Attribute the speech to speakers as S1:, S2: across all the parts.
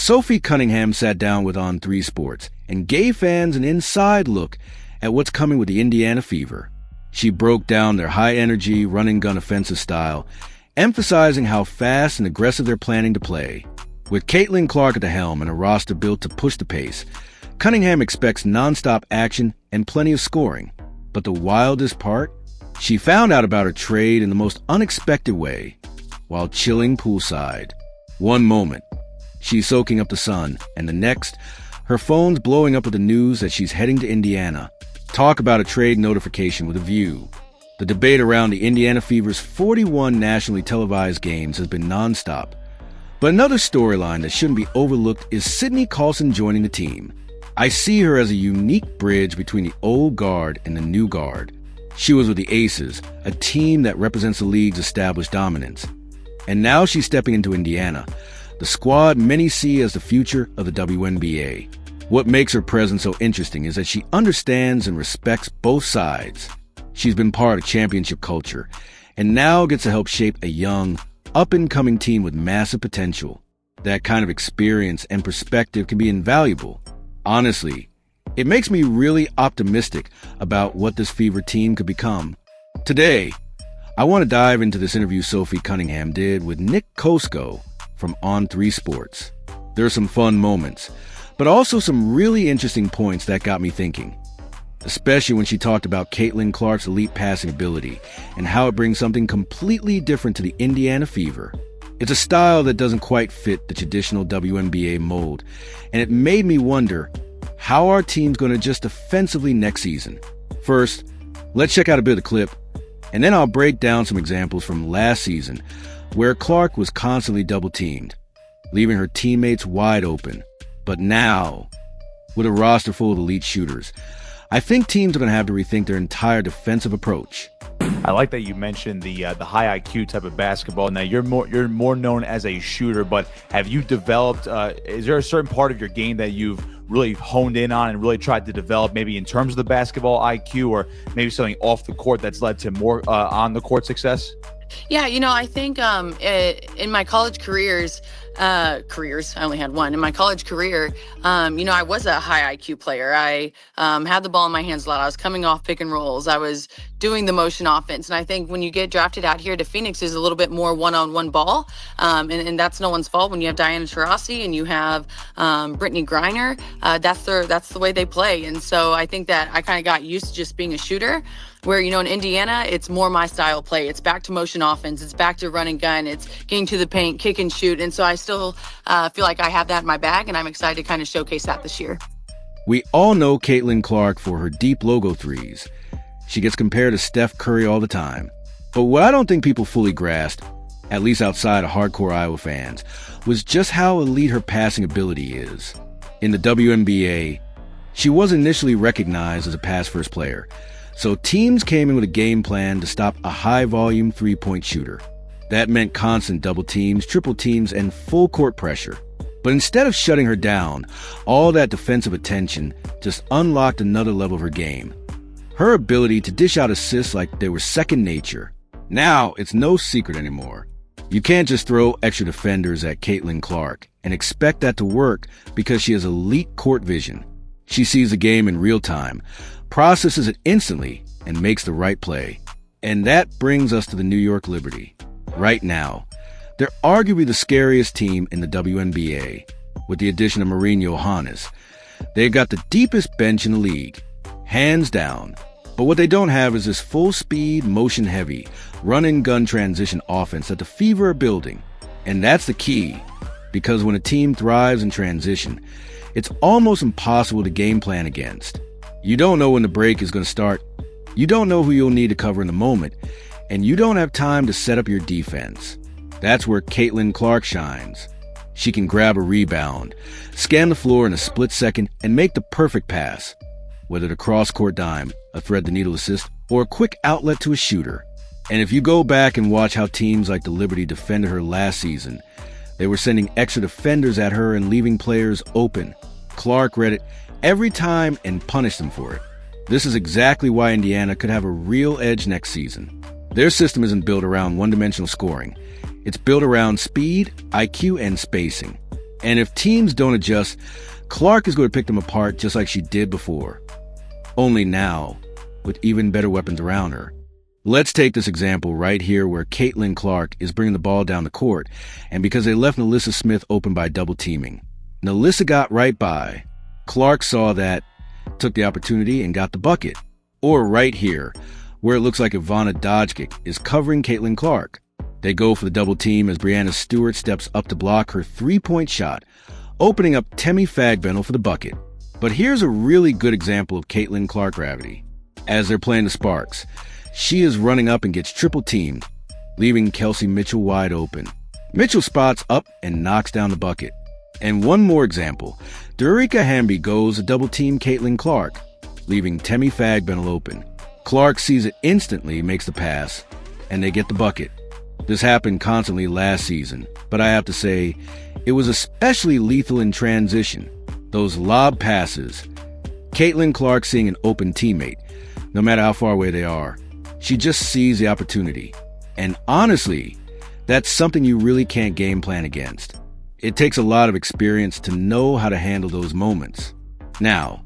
S1: Sophie Cunningham sat down with On3 Sports and gave fans an inside look at what's coming with the Indiana Fever. She broke down their high-energy, run-and-gun offensive style, emphasizing how fast and aggressive they're planning to play. With Caitlin Clark at the helm and a roster built to push the pace, Cunningham expects nonstop action and plenty of scoring. But the wildest part? She found out about her trade in the most unexpected way, while chilling poolside. One moment, she's soaking up the sun, and the next, her phone's blowing up with the news that she's heading to Indiana. Talk about a trade notification with a view. The debate around the Indiana Fever's 41 nationally televised games has been nonstop. But another storyline that shouldn't be overlooked is Sydney Carlson joining the team. I see her as a unique bridge between the old guard and the new guard. She was with the Aces, a team that represents the league's established dominance. And now she's stepping into Indiana, the squad many see as the future of the WNBA. What makes her presence so interesting is that she understands and respects both sides. She's been part of championship culture, and now gets to help shape a young, up-and-coming team with massive potential. That kind of experience and perspective can be invaluable. Honestly, it makes me really optimistic about what this Fever team could become. Today, I want to dive into this interview Sophie Cunningham did with Nick Kosko from On3 Sports. There are some fun moments, but also some really interesting points that got me thinking, especially when she talked about Caitlin Clark's elite passing ability and how it brings something completely different to the Indiana Fever. It's a style that doesn't quite fit the traditional WNBA mold, and it made me wonder, how are teams going to adjust defensively next season? First, let's check out a bit of the clip, and then I'll break down some examples from last season where Clark was constantly double-teamed, leaving her teammates wide open. But now, with a roster full of elite shooters, I think teams are going to have to rethink their entire defensive approach.
S2: I like that you mentioned the high IQ type of basketball. Now you're more known as a shooter, but have you developed? Is there a certain part of your game that you've really honed in on and really tried to develop, maybe in terms of the basketball IQ, or maybe something off the court that's led to more on the court success?
S3: Yeah, I think in my college I only had one. In my college career, I was a high IQ player. I had the ball in my hands a lot. I was coming off pick and rolls. I was doing the motion offense. And I think when you get drafted out here to Phoenix, is a little bit more one-on-one ball. And that's no one's fault. When you have Diana Taurasi and you have Brittany Griner, that's the way they play. And so I think that I kind of got used to just being a shooter. Where, in Indiana, it's more my style play. It's back to motion offense. It's back to run and gun. It's getting to the paint, kick and shoot. And so I still feel like I have that in my bag, and I'm excited to kind of showcase that this year.
S1: We all know Caitlin Clark for her deep logo threes. She gets compared to Steph Curry all the time. But what I don't think people fully grasped, at least outside of hardcore Iowa fans, was just how elite her passing ability is. In the WNBA, she was initially recognized as a pass-first player. So teams came in with a game plan to stop a high-volume three-point shooter. That meant constant double teams, triple teams, and full court pressure. But instead of shutting her down, all that defensive attention just unlocked another level of her game. Her ability to dish out assists like they were second nature. Now, it's no secret anymore. You can't just throw extra defenders at Caitlin Clark and expect that to work because she has elite court vision. She sees the game in real time, processes it instantly, and makes the right play. And that brings us to the New York Liberty. Right now, they're arguably the scariest team in the WNBA. With the addition of Marine Johannes, they've got the deepest bench in the league, hands down. But what they don't have is this full-speed, motion-heavy, run-and-gun transition offense that the Fever are building. And that's the key, because when a team thrives in transition, it's almost impossible to game plan against. You don't know when the break is going to start. You don't know who you'll need to cover in the moment. And you don't have time to set up your defense. That's where Caitlin Clark shines. She can grab a rebound, scan the floor in a split second, and make the perfect pass. Whether the cross-court dime, a thread-the-needle assist, or a quick outlet to a shooter. And if you go back and watch how teams like the Liberty defended her last season, they were sending extra defenders at her and leaving players open. Clark read it every time and punished them for it. This is exactly why Indiana could have a real edge next season. Their system isn't built around one-dimensional scoring. It's built around speed, IQ, and spacing. And if teams don't adjust, Clark is going to pick them apart just like she did before. Only now, with even better weapons around her. Let's take this example right here where Caitlin Clark is bringing the ball down the court, and because they left NaLyssa Smith open by double teaming. NaLyssa got right by. Clark saw that, took the opportunity, and got the bucket. Or right here, where it looks like Ivana Dojic is covering Caitlin Clark. They go for the double team as Brianna Stewart steps up to block her three-point shot, opening up Temi Fagbentle for the bucket. But here's a really good example of Caitlin Clark gravity. As they're playing the Sparks, she is running up and gets triple teamed, leaving Kelsey Mitchell wide open. Mitchell spots up and knocks down the bucket. And one more example, Dorica Hamby goes to double team Caitlin Clark, leaving Temi Fagbentle open. Clark sees it instantly, makes the pass, and they get the bucket. This happened constantly last season, but I have to say, it was especially lethal in transition. Those lob passes. Caitlin Clark seeing an open teammate, no matter how far away they are. She just sees the opportunity. And honestly, that's something you really can't game plan against. It takes a lot of experience to know how to handle those moments. Now,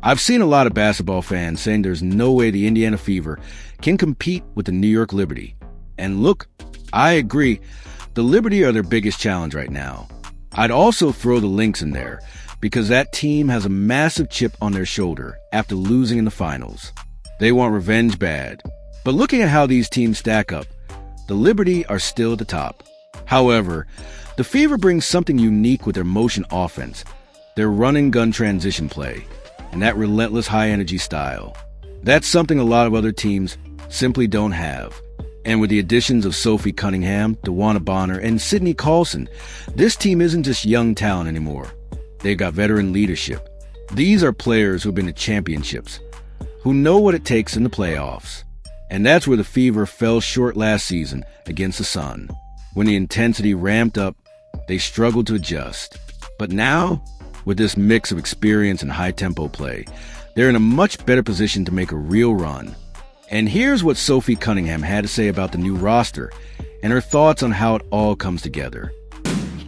S1: I've seen a lot of basketball fans saying there's no way the Indiana Fever can compete with the New York Liberty. And look, I agree, the Liberty are their biggest challenge right now. I'd also throw the Lynx in there, because that team has a massive chip on their shoulder after losing in the finals. They want revenge bad. But looking at how these teams stack up, the Liberty are still at the top. However, the Fever brings something unique with their motion offense, their run-and-gun transition play, and that relentless high-energy style. That's something a lot of other teams simply don't have. And with the additions of Sophie Cunningham, DeWanna Bonner, and Sydney Carlson, this team isn't just young talent anymore. They've got veteran leadership. These are players who've been to championships, who know what it takes in the playoffs. And that's where the Fever fell short last season against the Sun. When the intensity ramped up, they struggled to adjust. But now, with this mix of experience and high-tempo play, they're in a much better position to make a real run. And here's what Sophie Cunningham had to say about the new roster and her thoughts on how it all comes together.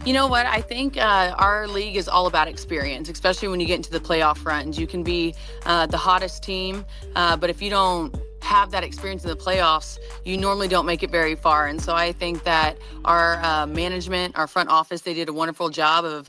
S3: You know what? I think our league is all about experience, especially when you get into the playoff runs. You can be the hottest team, but if you don't have that experience in the playoffs, you normally don't make it very far. And so I think that our management, our front office, they did a wonderful job of,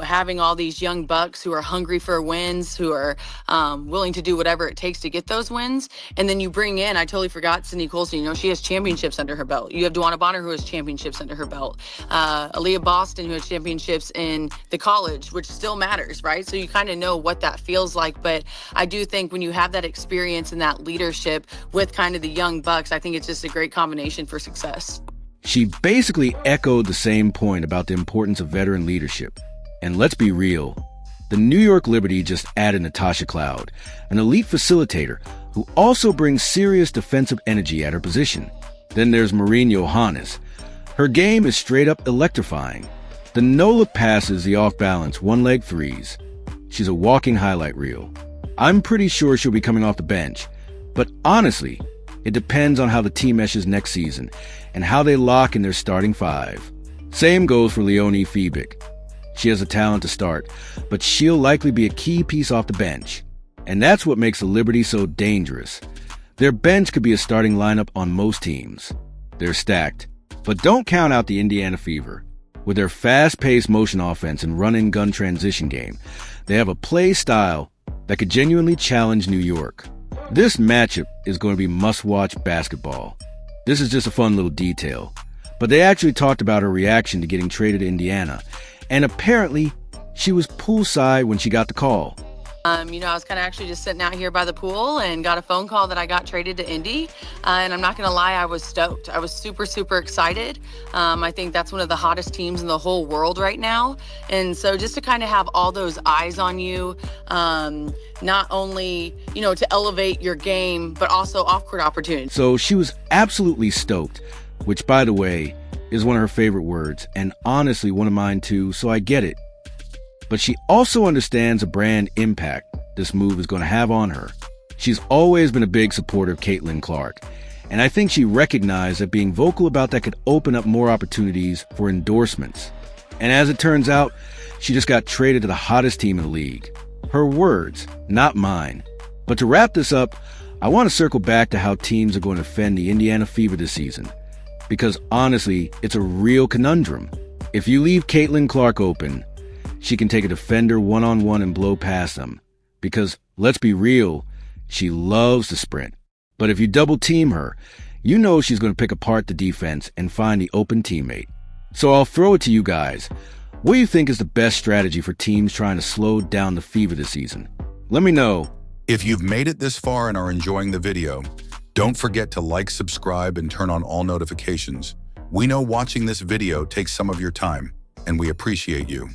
S3: having all these young bucks who are hungry for wins, who are willing to do whatever it takes to get those wins. And then you bring in, I totally forgot Sydney Colson, she has championships under her belt. You have DeWanna Bonner, who has championships under her belt. Aaliyah Boston, who has championships in the college, which still matters, right? So you kind of know what that feels like. But I do think when you have that experience and that leadership with kind of the young bucks, I think it's just a great combination for success.
S1: She basically echoed the same point about the importance of veteran leadership. And let's be real, the New York Liberty just added Natasha Cloud, an elite facilitator who also brings serious defensive energy at her position. Then there's Maureen Johannes. Her game is straight up electrifying. The no-look passes, the off-balance, one-leg threes. She's a walking highlight reel. I'm pretty sure she'll be coming off the bench. But honestly, it depends on how the team meshes next season and how they lock in their starting five. Same goes for Leonie Fiebig. She has the talent to start, but she'll likely be a key piece off the bench. And that's what makes the Liberty so dangerous. Their bench could be a starting lineup on most teams. They're stacked. But don't count out the Indiana Fever. With their fast-paced motion offense and run-and-gun transition game, they have a play style that could genuinely challenge New York. This matchup is going to be must-watch basketball. This is just a fun little detail, but they actually talked about her reaction to getting traded to Indiana, and apparently she was poolside when she got the call.
S3: I was kind of actually just sitting out here by the pool and got a phone call that I got traded to Indy. And I'm not going to lie, I was stoked. I was super, super excited. I think that's one of the hottest teams in the whole world right now. And so just to kind of have all those eyes on you, not only, to elevate your game, but also off-court opportunities.
S1: So she was absolutely stoked, which, by the way, is one of her favorite words, and honestly one of mine too, so I get it. But she also understands the brand impact this move is going to have on her. She's always been a big supporter of Caitlin Clark, and I think she recognized that being vocal about that could open up more opportunities for endorsements. And as it turns out, She just got traded to the hottest team in the league. Her words, not mine. But to wrap this up, I want to circle back to how teams are going to defend the Indiana Fever this season. Because honestly, it's a real conundrum. If you leave Caitlin Clark open, she can take a defender one-on-one and blow past them. Because, let's be real, she loves to sprint. But if you double team her, you know she's going to pick apart the defense and find the open teammate. So I'll throw it to you guys. What do you think is the best strategy for teams trying to slow down the Fever this season? Let me know.
S4: If you've made it this far and are enjoying the video, don't forget to like, subscribe, and turn on all notifications. We know watching this video takes some of your time, and we appreciate you.